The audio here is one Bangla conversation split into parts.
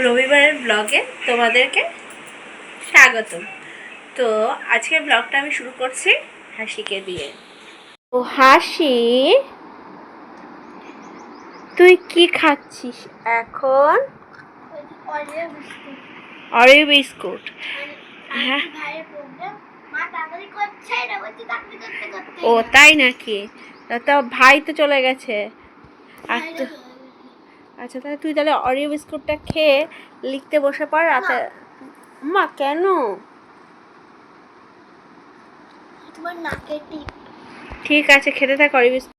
রবিবারের ব্লগে তোমাদেরকে স্বাগত। তো আজকের ব্লগটা আমি শুরু করছি হাসিকে দিয়ে। ও হাসি, তুই কি খাচ্ছিস এখন? Oreo biscuit. হ্যাঁ, ও তাই নাকি? তা ভাই তো চলে গেছে। আচ্ছা, তাহলে তুই তাহলে অরিও বিস্কুটটা খেয়ে লিখতে বসে পড় রাতে। মা কেন? ঠিক আছে, খেতে থাক অরিও বিস্কুট।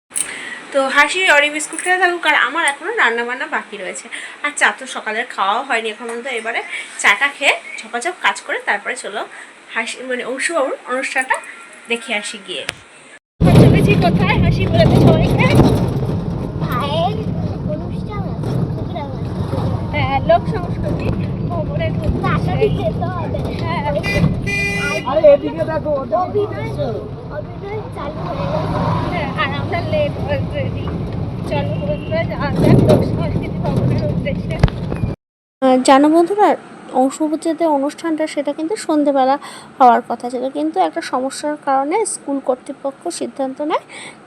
তো হাসি অরিও বিস্কুট খেতে থাকুক, আর আমার এখনও রান্নাবান্না বাকি রয়েছে। আর চা তো সকালের খাওয়াও হয়নি এখন পর্যন্ত। এবারে চাটা খেয়ে ঝপাঝপ কাজ করে তারপরে চলো হাসি মানে অংশুবাবুর অনুষ্ঠানটা দেখে আসি গিয়ে। চলেছি কোথায়? হাসি বলেছে সবাইকে লোক সংস্কৃতি ভবনের আর আমরা লেট অলরেডি। চলো বন্ধুরা যাওয়া যাক লোক সংস্কৃতি ভবনের উদ্দেশ্যে। জানো বন্ধুরা, অংশবাবুর যে অনুষ্ঠানটা সেটা কিন্তু সন্ধেবেলা হওয়ার কথা ছিল, কিন্তু একটা সমস্যার কারণে স্কুল কর্তৃপক্ষ সিদ্ধান্ত নেয়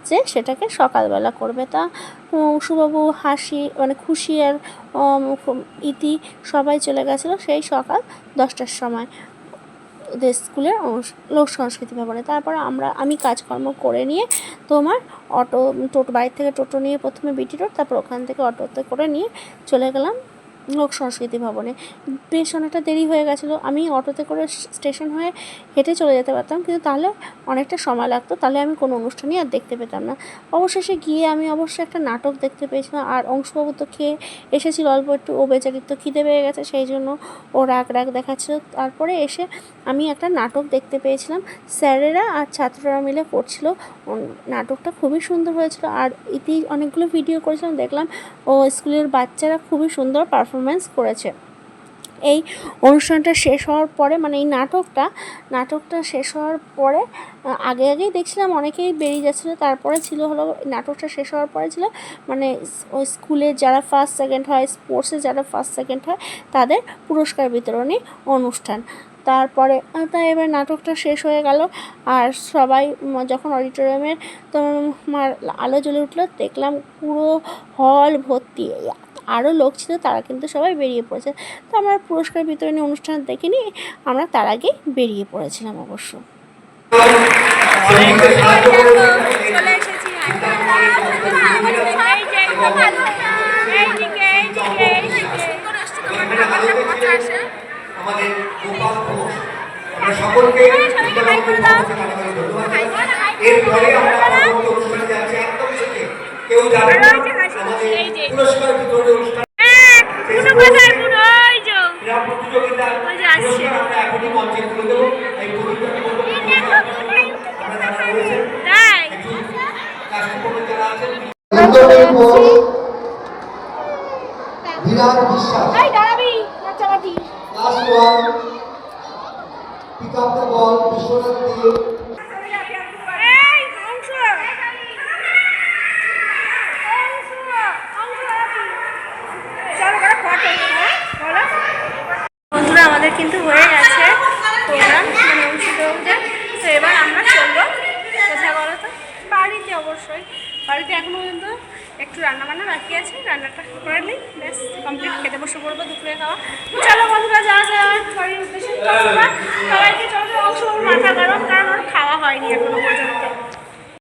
যে সেটাকে সকালবেলা করবে। তা অংশুবাবু, হাসি মানে খুশি আর ইতি সবাই চলে গেছিলো সেই সকাল 10টার সময় ওদের স্কুলের লোক সংস্কৃতি ভবনে। তারপর আমি কাজকর্ম করে নিয়ে তোমার টোটো বাড়ি থেকে টোটো নিয়ে প্রথমে বিটি রোড, তারপর ওখান থেকে অটোতে করে নিয়ে চলে গেলাম লোক সংস্কৃতি ভবনে। বেশ অনেকটা দেরি হয়ে গেছিলো। আমি অটোতে করে স্টেশন হয়ে হেঁটে চলে যেতে পারতাম, কিন্তু তাহলে অনেকটা সময় লাগতো, তাহলে আমি কোনো অনুষ্ঠানই আর দেখতে পেতাম না। অবশেষে গিয়ে আমি অবশ্যই একটা নাটক দেখতে পেয়েছিলাম। আর অংশুবাবু তো খেয়ে এসেছিল অল্প একটু, ও বেচারির তো খিদে পেয়ে গেছে, সেই জন্য ও রাগ দেখাচ্ছিল। তারপরে এসে আমি একটা নাটক দেখতে পেয়েছিলাম, স্যারেরা আর ছাত্ররা মিলে করছিল। নাটকটা খুবই সুন্দর হয়েছিল। আর ইতি অনেকগুলো ভিডিও করেছিলাম, দেখলাম ও স্কুলের বাচ্চারা খুবই সুন্দর পারফরমেন্স করেছে। এই অনুষ্ঠানটা শেষ হওয়ার পরে মানে এই নাটকটা শেষ হওয়ার পরে আগেই দেখছিলাম অনেকেই বেরিয়ে যাচ্ছিলো। তারপরে ছিল হলো নাটকটা শেষ হওয়ার পরে ছিল মানে ওই স্কুলে যারা ফার্স্ট সেকেন্ড হয়, স্পোর্টসে যারা ফার্স্ট সেকেন্ড হয় তাদের পুরস্কার বিতরণী অনুষ্ঠান। তারপরে এবার নাটকটা শেষ হয়ে গেল, আর সবাই যখন অডিটোরিয়ামের তোমার আলো জ্বলে উঠলো, দেখলাম পুরো হল ভর্তি। আরও লোক ছিল, তারা কিন্তু সবাই বেরিয়ে পড়েছে। তো আমরা পুরস্কার বিতরণী অনুষ্ঠান দেখিনি, আমরা তার আগেই বেরিয়ে পড়েছিলাম অবশ্য। বন্ধুরা আমাদের কিন্তু হয়ে গেছে প্রোগ্রাম মানে অংশীদারদের। তো এবার আমরা চলবো কোথায় বলো তো? বাড়িতে। অবশ্যই বাড়িতে এখনো পর্যন্ত একটু রান্নাবান্না বাকি আছে, রান্নাটা করে নিই, ব্যাস কমপ্লিট, খেতে বসে পড়বো দুপুরে খাওয়া। চলো বন্ধুরা যাওয়া যায় বাড়ির উদ্দেশ্যে। সবাইকে